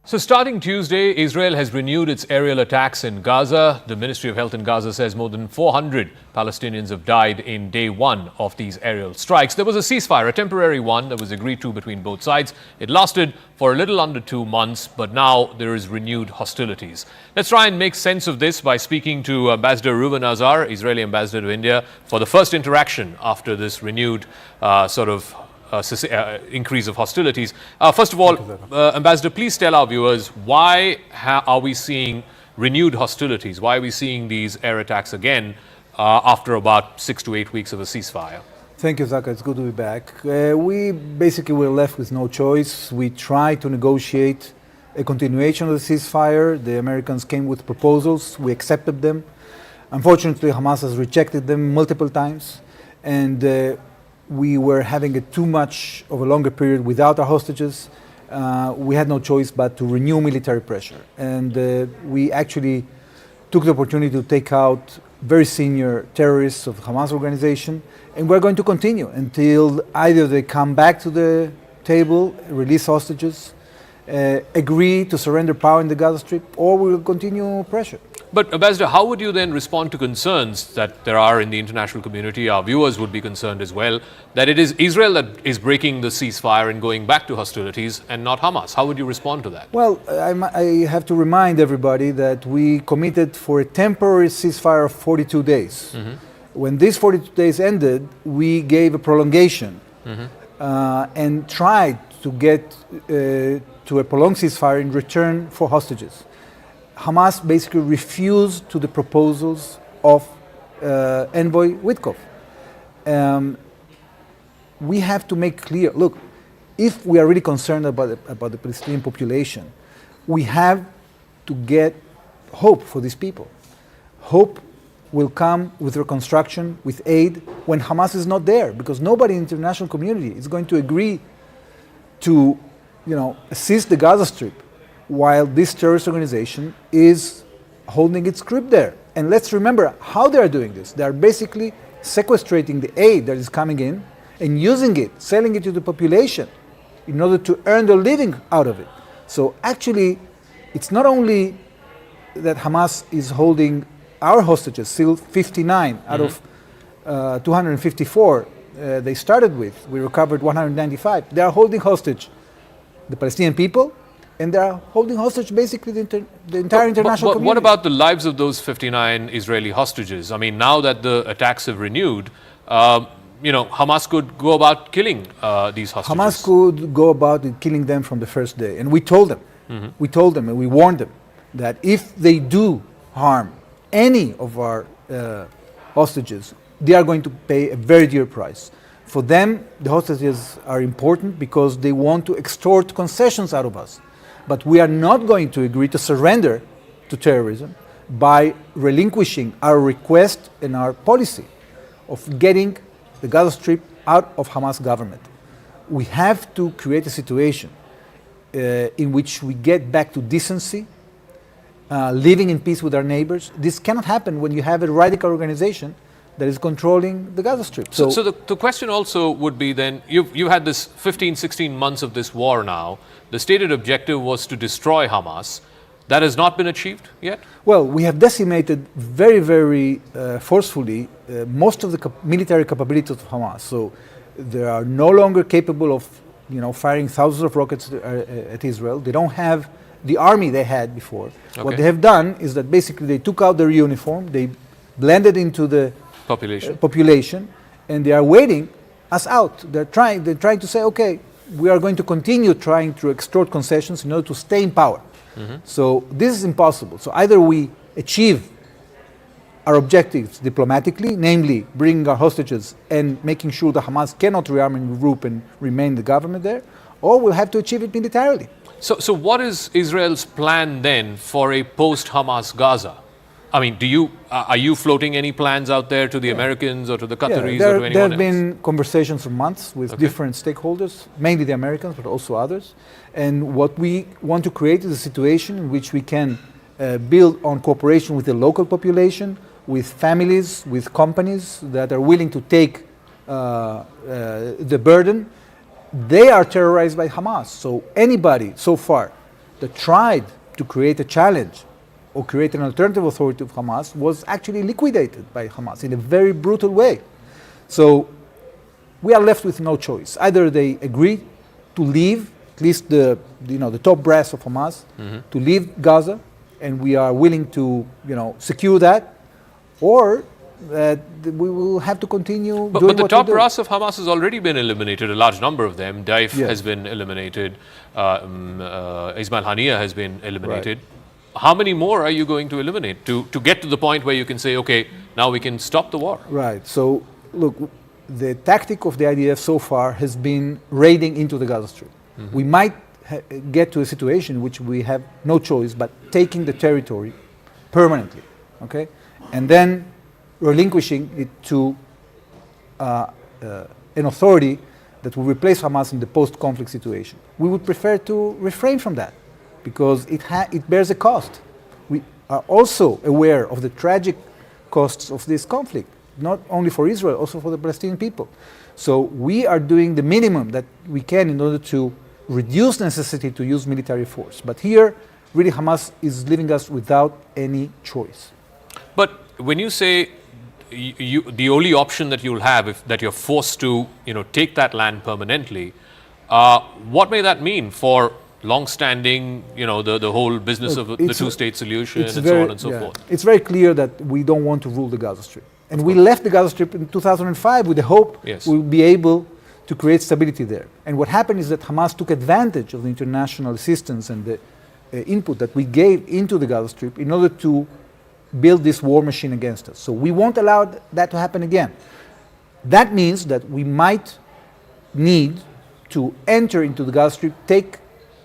So starting Tuesday, Israel has renewed its aerial attacks in Gaza. The Ministry of Health in Gaza says more than 400 Palestinians have died in day 1 of these aerial strikes. There was a ceasefire, a temporary one that was agreed to between both sides. It lasted for a little under 2 months, but now there is renewed hostilities. Let's try and make sense of this by speaking to Ambassador Reuven Azar, Israeli ambassador to India, for the first interaction after this renewed increase of hostilities. First of all, Ambassador, please tell our viewers why are we seeing renewed hostilities? Why are we seeing these air attacks again after about 6 to 8 weeks of a ceasefire? Thank you, Zaka. It's good to be back. We basically were left with no choice. We tried to negotiate a continuation of the ceasefire. The Americans came with proposals. We accepted them. Unfortunately, Hamas has rejected them multiple times. And we were having too much of a longer period without our hostages. We had no choice but to renew military pressure. And we actually took the opportunity to take out very senior terrorists of the Hamas organization. And we're going to continue until either they come back to the table, release hostages, agree to surrender power in the Gaza Strip, or we will continue pressure. But Ambassador, how would you then respond to concerns that there are in the international community? Our viewers would be concerned as well, that it is Israel that is breaking the ceasefire and going back to hostilities and not Hamas. How would you respond to that? Well, I have to remind everybody that we committed for a temporary ceasefire of 42 days. Mm-hmm. When these 42 days ended, we gave a prolongation and tried to get to a prolonged ceasefire in return for hostages. Hamas basically refused to the proposals of envoy Witkoff. We have to make clear, look, if we are really concerned about the Palestinian population, we have to get hope for these people. Hope will come with reconstruction, with aid, when Hamas is not there, because nobody in the international community is going to agree to, assist the Gaza Strip while this terrorist organization is holding its grip there. And let's remember how they are doing this. They are basically sequestrating the aid that is coming in and using it, selling it to the population in order to earn their living out of it. So actually, it's not only that Hamas is holding our hostages, still 59 out of 254 they started with. We recovered 195. They are holding hostage the Palestinian people, and they are holding hostage basically the entire international community. What about the lives of those 59 Israeli hostages? I mean, now that the attacks have renewed, Hamas could go about killing these hostages. Hamas could go about killing them from the first day. And we told them, and we warned them that if they do harm any of our hostages, they are going to pay a very dear price. For them, the hostages are important because they want to extort concessions out of us. But we are not going to agree to surrender to terrorism by relinquishing our request and our policy of getting the Gaza Strip out of Hamas government. We have to create a situation in which we get back to decency, living in peace with our neighbors. This cannot happen when you have a radical organization that is controlling the Gaza Strip. So the question also would be then, you had this 15, 16 months of this war now. The stated objective was to destroy Hamas. That has not been achieved yet? Well, we have decimated very, very forcefully most of the military capabilities of Hamas. So they are no longer capable of, firing thousands of rockets at Israel. They don't have the army they had before. Okay. What they have done is that basically they took out their uniform, they blended into the population, and they are waiting us out. They're trying to say, okay, we are going to continue trying to extort concessions in order to stay in power. So this is impossible. So either we achieve our objectives diplomatically, namely bringing our hostages and making sure that Hamas cannot rearm and regroup and remain the government there, or we'll have to achieve it militarily. So what is Israel's plan then for a post-Hamas Gaza? I mean, are you floating any plans out there to the Americans or to the Qataris or to anyone else? There have been conversations for months with different stakeholders, mainly the Americans, but also others. And what we want to create is a situation in which we can build on cooperation with the local population, with families, with companies that are willing to take the burden. They are terrorized by Hamas. So anybody so far that tried to create a challenge or create an alternative authority of Hamas was actually liquidated by Hamas in a very brutal way. So we are left with no choice. Either they agree to leave, at least the top brass of Hamas, to leave Gaza, and we are willing to secure that, or that we will have to continue doing what we do. But the top brass of Hamas has already been eliminated, a large number of them. Daif has been eliminated, Ismail Haniyeh has been eliminated. Right. How many more are you going to eliminate to get to the point where you can say, okay, now we can stop the war? Right. So, look, the tactic of the IDF so far has been raiding into the Gaza Strip. We might get to a situation in which we have no choice but taking the territory permanently, okay? And then relinquishing it to an authority that will replace Hamas in the post-conflict situation. We would prefer to refrain from that, because it bears a cost. We are also aware of the tragic costs of this conflict, not only for Israel, also for the Palestinian people. So we are doing the minimum that we can in order to reduce the necessity to use military force. But here, really, Hamas is leaving us without any choice. But when you say the only option that you'll have, that you're forced to take that land permanently, what may that mean for long-standing, the whole business of the two-state solution and so on and so forth? It's very clear that we don't want to rule the Gaza Strip. And we left the Gaza Strip in 2005 with the hope we'll be able to create stability there. And what happened is that Hamas took advantage of the international assistance and the input that we gave into the Gaza Strip in order to build this war machine against us. So we won't allow that to happen again. That means that we might need to enter into the Gaza Strip, take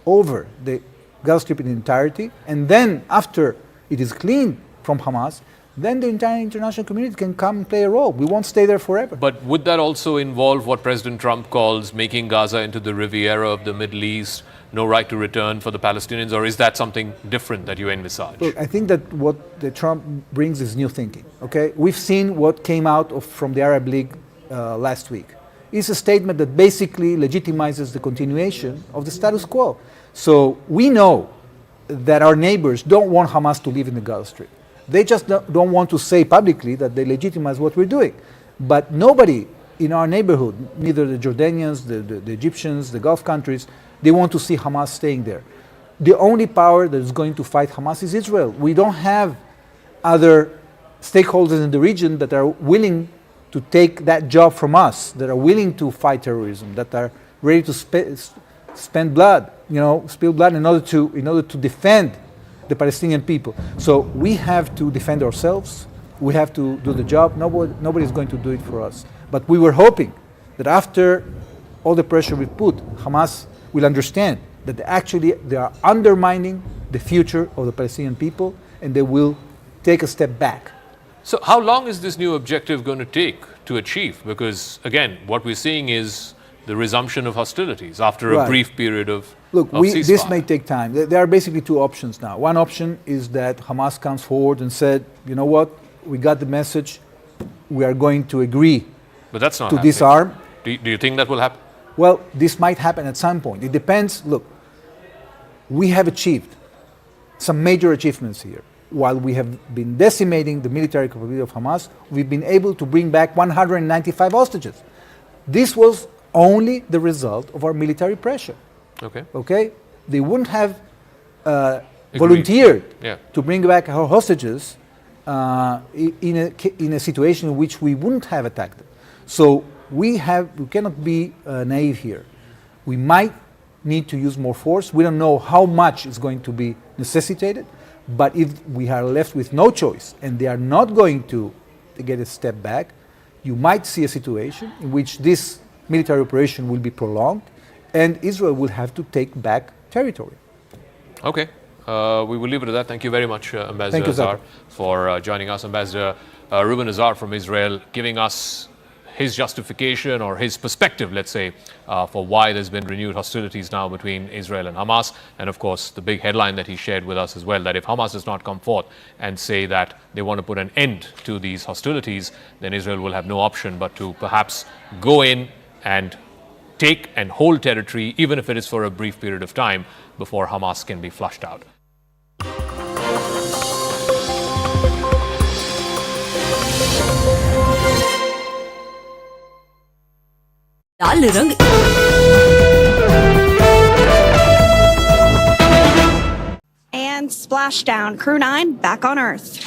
over the Gaza Strip in entirety, and then after it is cleaned from Hamas, then the entire international community can come and play a role. We won't stay there forever. But would that also involve what President Trump calls making Gaza into the Riviera of the Middle East, no right to return for the Palestinians, or is that something different that you envisage? Look, I think that what the Trump brings is new thinking, okay? We've seen what came out from the Arab League last week. It's a statement that basically legitimizes the continuation of the status quo. So we know that our neighbors don't want Hamas to live in the Gaza Strip. They just don't want to say publicly that they legitimize what we're doing. But nobody in our neighborhood, neither the Jordanians, the Egyptians, the Gulf countries, they want to see Hamas staying there. The only power that is going to fight Hamas is Israel. We don't have other stakeholders in the region that are willing to take that job from us, that are willing to fight terrorism, that are ready to spend blood, spill blood in order to defend the Palestinian people. So we have to defend ourselves. We have to do the job. Nobody is going to do it for us. But we were hoping that after all the pressure we put, Hamas will understand that they are undermining the future of the Palestinian people, and they will take a step back. So how long is this new objective going to take to achieve? Because, again, what we're seeing is the resumption of hostilities after a brief period of ceasefire. This may take time. There are basically two options now. One option is that Hamas comes forward and said, you know what, we got the message, we are going to agree to disarm. Do you think that will happen? Well, this might happen at some point. It depends. Look, we have achieved some major achievements here. While we have been decimating the military capability of Hamas, we've been able to bring back 195 hostages. This was only the result of our military pressure. Okay? They wouldn't have volunteered to bring back our hostages in a situation in which we wouldn't have attacked them. So we cannot be naive here. We might need to use more force. We don't know how much is going to be necessitated, but if we are left with no choice and they are not going to get a step back, you might see a situation in which this military operation will be prolonged and Israel will have to take back territory. Okay. We will leave it at that. Thank you very much, Ambassador Azar, for joining us. Ambassador Reuben Azar from Israel giving us his justification or his perspective, let's say, for why there's been renewed hostilities now between Israel and Hamas. And of course, the big headline that he shared with us as well, that if Hamas does not come forth and say that they want to put an end to these hostilities, then Israel will have no option but to perhaps go in and take and hold territory, even if it is for a brief period of time, before Hamas can be flushed out. And splashdown, Crew 9 back on Earth.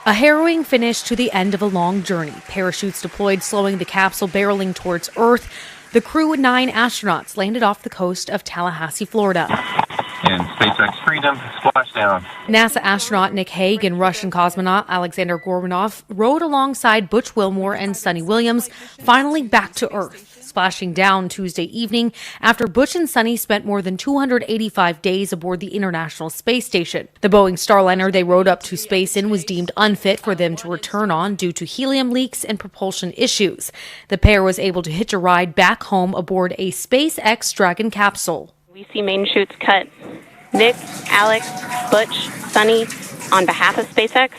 A harrowing finish to the end of a long journey. Parachutes deployed, slowing the capsule barreling towards Earth. The Crew 9 astronauts landed off the coast of Tallahassee, Florida. And SpaceX Freedom, splashdown. NASA astronaut Nick Hague and Russian cosmonaut Alexander Gorbanov rode alongside Butch Wilmore and Sunny Williams, finally back to Earth, splashing down Tuesday evening after Butch and Sunny spent more than 285 days aboard the International Space Station. The Boeing Starliner they rode up to space in was deemed unfit for them to return on due to helium leaks and propulsion issues. The pair was able to hitch a ride back home aboard a SpaceX Dragon capsule. We see main chutes cut. Nick, Alex, Butch, Sunny, on behalf of SpaceX,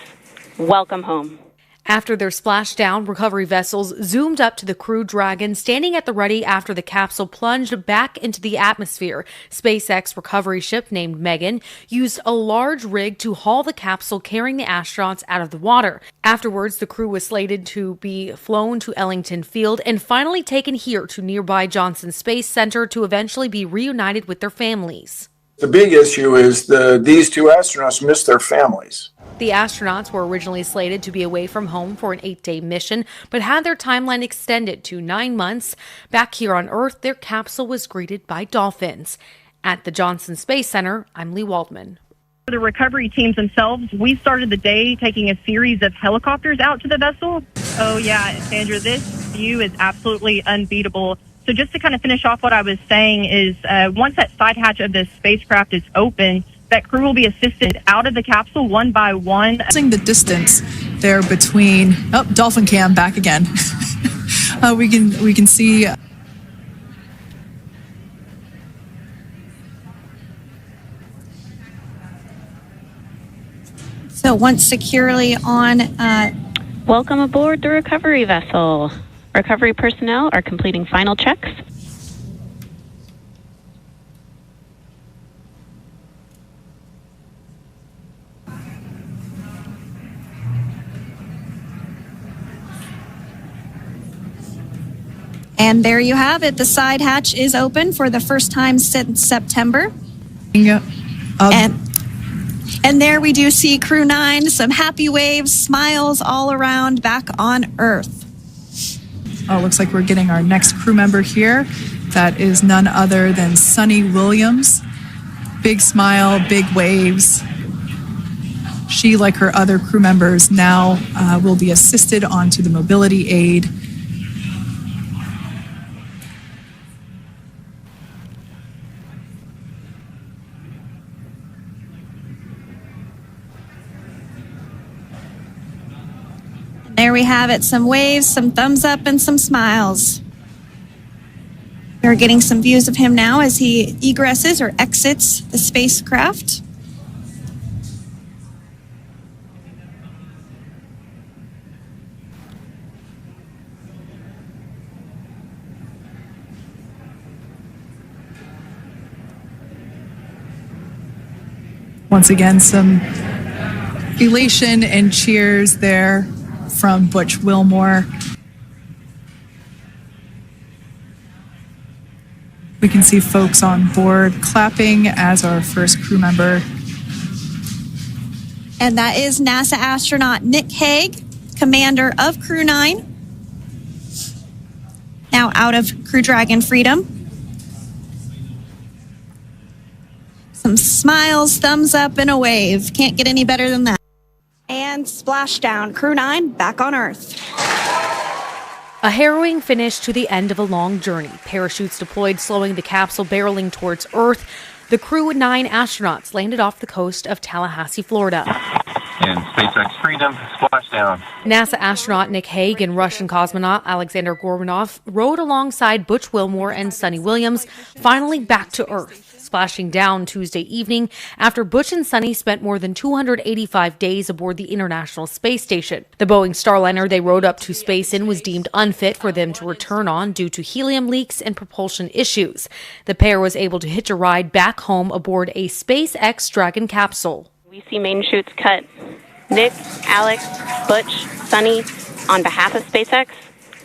welcome home. After their splashdown, recovery vessels zoomed up to the Crew Dragon, standing at the ready after the capsule plunged back into the atmosphere. SpaceX recovery ship named Megan used a large rig to haul the capsule, carrying the astronauts out of the water. Afterwards, the crew was slated to be flown to Ellington Field and finally taken here to nearby Johnson Space Center to eventually be reunited with their families. The big issue is these two astronauts missed their families. The astronauts were originally slated to be away from home for an 8-day mission, but had their timeline extended to 9 months. Back here on Earth, their capsule was greeted by dolphins. At the Johnson Space Center, I'm Lee Waldman. For the recovery teams themselves, we started the day taking a series of helicopters out to the vessel. Oh yeah, Sandra, this view is absolutely unbeatable. So just to kind of finish off what I was saying is once that side hatch of the spacecraft is open, that crew will be assisted out of the capsule one by one. The distance there between, dolphin cam back again. We can see. So once securely on. Welcome aboard the recovery vessel. Recovery personnel are completing final checks. And there you have it. The side hatch is open for the first time since September. And there we do see Crew 9, some happy waves, smiles all around back on Earth. Oh, looks like we're getting our next crew member here. That is none other than Sunny Williams. Big smile, big waves. She, like her other crew members, now will be assisted onto the mobility aid. There we have it, some waves, some thumbs up, and some smiles. We're getting some views of him now as he egresses or exits the spacecraft. Once again, some elation and cheers there from Butch Wilmore. We can see folks on board clapping as our first crew member. And that is NASA astronaut Nick Hague, commander of Crew 9. Now out of Crew Dragon Freedom. Some smiles, thumbs up, and a wave. Can't get any better than that. And splashdown, Crew 9 back on Earth. A harrowing finish to the end of a long journey. Parachutes deployed, slowing the capsule barreling towards Earth. The Crew 9 astronauts landed off the coast of Tallahassee, Florida. And SpaceX Freedom, splashdown. NASA astronaut Nick Hague and Russian cosmonaut Alexander Gorbanov rode alongside Butch Wilmore and Sunny Williams, finally back to Earth. Splashing down Tuesday evening after Butch and Sunny spent more than 285 days aboard the International Space Station. The Boeing Starliner they rode up to space in was deemed unfit for them to return on due to helium leaks and propulsion issues. The pair was able to hitch a ride back home aboard a SpaceX Dragon capsule. We see main chutes cut. Nick, Alex, Butch, Sunny, on behalf of SpaceX,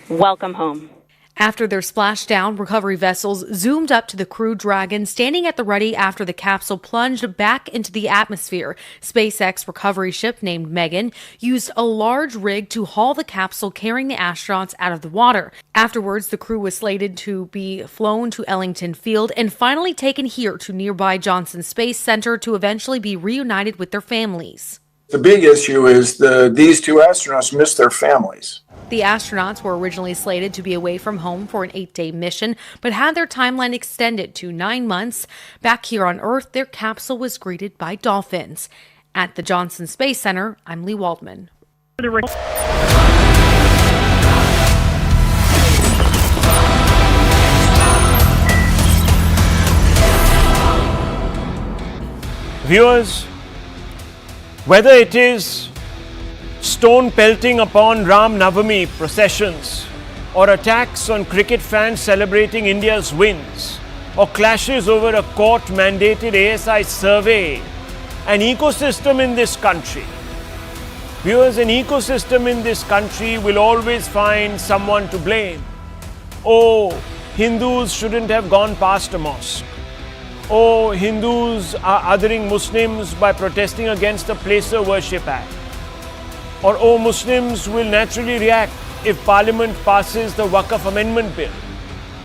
welcome home. After their splashdown, recovery vessels zoomed up to the Crew Dragon, standing at the ready after the capsule plunged back into the atmosphere. SpaceX recovery ship named Megan used a large rig to haul the capsule carrying the astronauts out of the water. Afterwards, the crew was slated to be flown to Ellington Field and finally taken here to nearby Johnson Space Center to eventually be reunited with their families. The big issue is these two astronauts missed their families. The astronauts were originally slated to be away from home for an 8-day mission, but had their timeline extended to 9 months. Back here on Earth, their capsule was greeted by dolphins. At the Johnson Space Center, I'm Lee Waldman. Viewers, whether it is stone pelting upon Ram Navami processions, or attacks on cricket fans celebrating India's wins, or clashes over a court-mandated ASI survey, an ecosystem in this country, viewers, an ecosystem in this country will always find someone to blame. Oh, Hindus shouldn't have gone past a mosque. oh, Hindus are othering Muslims by protesting against the Placer Worship Act. Or, oh, Muslims will naturally react if Parliament passes the Waqf Amendment Bill.